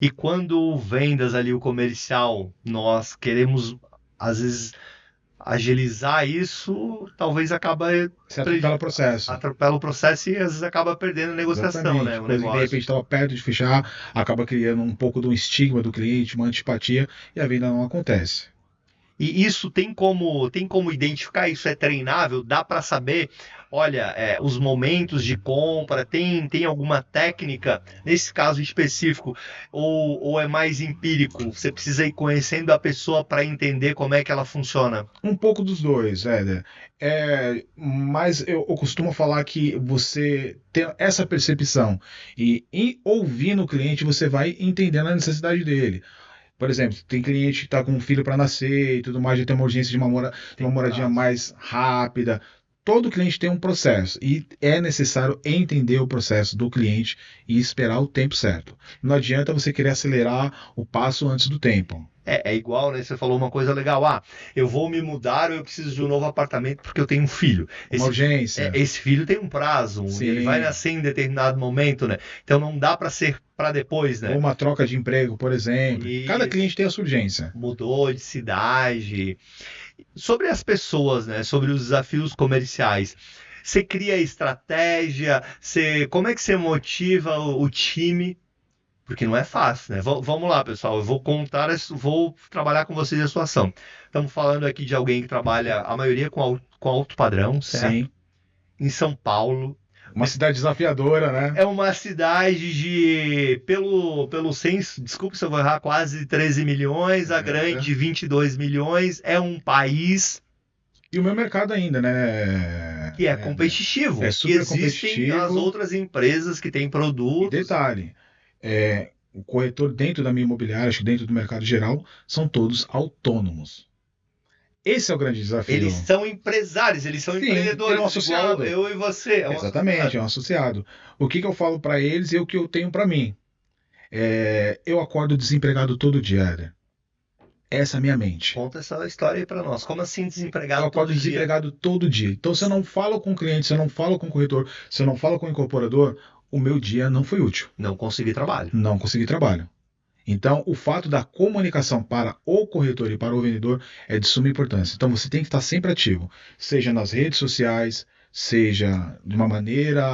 E quando vendas ali o comercial, nós queremos, às vezes, agilizar isso, talvez acaba Você atropela o processo. atropela o processo e às vezes acaba perdendo a negociação, né? Exatamente. O Coisa que de repente negócio. estava perto de fechar, acaba criando um pouco de um estigma do cliente, uma antipatia, e a venda não acontece. E isso tem como identificar, isso é treinável, dá para saber, olha, os momentos de compra, tem alguma técnica nesse caso específico, ou é mais empírico? Você precisa ir conhecendo a pessoa para entender como é que ela funciona. Um pouco dos dois, Éder. Mas eu costumo falar que você tem essa percepção e ouvindo o cliente, você vai entendendo a necessidade dele. Por exemplo, tem cliente que está com um filho para nascer e tudo mais, já tem uma urgência de Tem uma um moradia prazo. mais rápida. Todo cliente tem um processo e é necessário entender o processo do cliente e esperar o tempo certo. Não adianta você querer acelerar o passo antes do tempo. É igual, né? Você falou uma coisa legal. Ah, eu vou me mudar ou eu preciso de um novo apartamento porque eu tenho um filho. Uma urgência, Esse filho tem um prazo, ele vai sim. nascer em determinado momento, né? Então não dá para ser para depois, Ou né? uma troca de emprego, por exemplo. Cada Isso. cliente tem a sua urgência. Mudou de cidade. Sobre as pessoas, né? Sobre os desafios comerciais. Você cria estratégia, como é que você motiva o time? Porque não é fácil, né? Vamos lá, pessoal. Eu vou contar, vou trabalhar com vocês a situação. Estamos falando aqui de alguém que trabalha, a maioria com alto padrão, certo? Sim. Em São Paulo. Uma cidade desafiadora, né? É uma cidade pelo censo, desculpe se eu vou errar, quase 13 milhões, a É. grande 22 milhões. É um país E o meu mercado ainda, né? que é competitivo, É que super existem as competitivo. outras empresas que têm E produtos. detalhe, o corretor dentro da minha imobiliária, acho que dentro do mercado geral, são todos autônomos. Esse é o grande Eles desafio. são empresários, eles são Sim, ele é um empreendedores, igual associado. eu e você, é um Exatamente, é associado. um associado. O que eu falo para eles e o que eu tenho para mim? Eu acordo desempregado todo dia, Éder. Essa é a minha mente. Conta essa história aí pra nós. Como assim Eu desempregado acordo todo dia? desempregado todo dia. Então, se eu não falo com o cliente, se eu não falo com o corretor, se eu não falo com o incorporador, o meu dia não foi útil. Não consegui trabalho. Não consegui trabalho. Então, o fato da comunicação para o corretor e para o vendedor é de suma importância. Então, você tem que estar sempre ativo, seja nas redes sociais, seja de uma maneira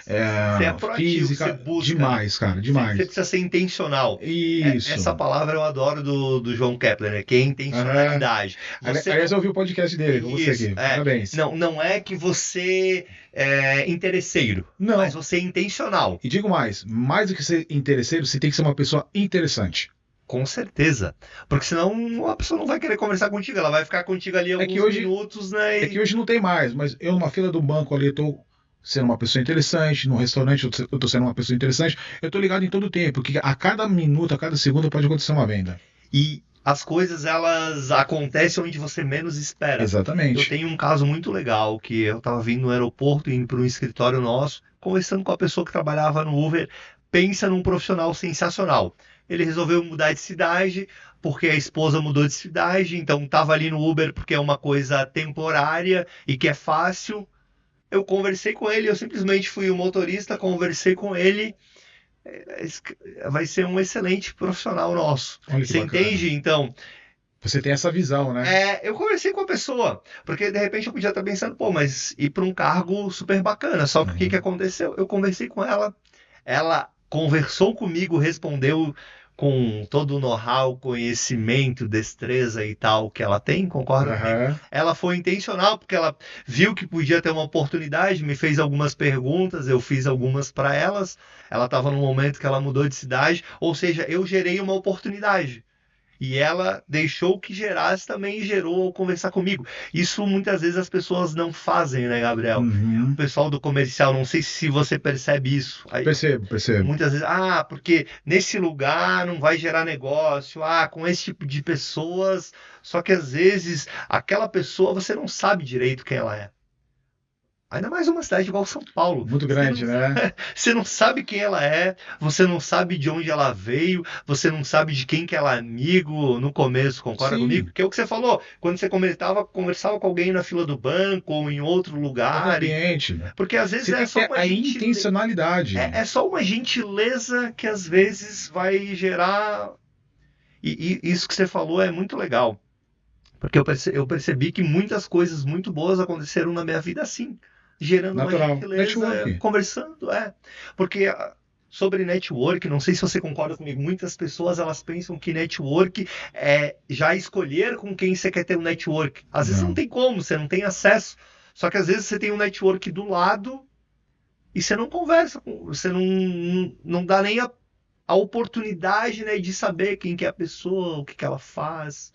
Você é proativo, você física, busca, né? demais, cara, Você demais. precisa ser intencional. Essa Isso. palavra eu adoro do João Kepler, né? Que é Aham. intencionalidade. Você Aliás, não. eu ouvi o podcast dele com você Isso, aqui. Parabéns. não é que você é interesseiro, mas Não. você é intencional. E digo mais do que ser interesseiro, você tem que ser uma pessoa interessante. Com certeza. Porque senão a pessoa não vai querer conversar contigo, ela vai ficar contigo ali É que alguns hoje, minutos, né? é que hoje não tem mais, mas eu numa fila do banco ali, eu tô sendo uma pessoa interessante, num restaurante eu tô sendo uma pessoa interessante, eu tô ligado em todo o tempo, porque a cada minuto, a cada segundo pode acontecer uma venda. E as coisas elas acontecem onde você menos espera. Eu Exatamente. tenho um caso muito legal que eu estava vindo no aeroporto indo para um escritório nosso, conversando com a pessoa que trabalhava no Uber. Pensa num profissional sensacional. Ele resolveu mudar de cidade porque a esposa mudou de cidade, então estava ali no Uber porque é uma coisa temporária e que é fácil. Eu conversei com ele, eu simplesmente fui o motorista, conversei com ele, vai ser um excelente profissional nosso. Olha que Você bacana. entende? Então, Você tem essa visão, né? eu conversei com a pessoa, porque de repente eu podia estar pensando, pô, mas ir para um cargo super bacana. Só que o que Uhum. aconteceu? Eu conversei com ela, ela conversou comigo, respondeu com todo o know-how, conhecimento, destreza e tal que ela tem, concorda comigo? Aham. Ela foi intencional, porque ela viu que podia ter uma oportunidade, me fez algumas perguntas, eu fiz algumas para elas. Ela estava num momento que ela mudou de cidade, ou seja, eu gerei uma oportunidade. E ela deixou que gerasse também e gerou ao conversar comigo. Isso muitas vezes as pessoas não fazem, né, Gabriel? O Uhum. pessoal do comercial, não sei se você percebe isso. Aí, Percebo, percebo. muitas vezes, porque nesse lugar não vai gerar negócio, com esse tipo de pessoas. Só que às vezes aquela pessoa você não sabe direito quem ela é. Ainda mais uma cidade igual São Paulo. Muito grande, né? Você não sabe quem ela é, você não sabe de onde ela veio, você não sabe de quem que ela é amigo no começo, concorda comigo? Sim, Que é o que você falou, quando você conversava com alguém na fila do banco ou em outro no lugar, ambiente, né? porque às vezes Você é tem que só ter uma a gentileza, intencionalidade. é só uma gentileza que às vezes vai gerar. E isso que você falou é muito legal. Porque eu percebi que muitas coisas muito boas aconteceram na minha vida assim, gerando uma Natural. gentileza, Network. conversando, Porque sobre network, não sei se você concorda comigo, muitas pessoas elas pensam que network é já escolher com quem você quer ter um network. Às vezes não Não. tem como, você não tem acesso. Só que às vezes você tem um network do lado e você não conversa, você não dá nem a oportunidade, né, de saber quem que é a pessoa, o que que ela faz.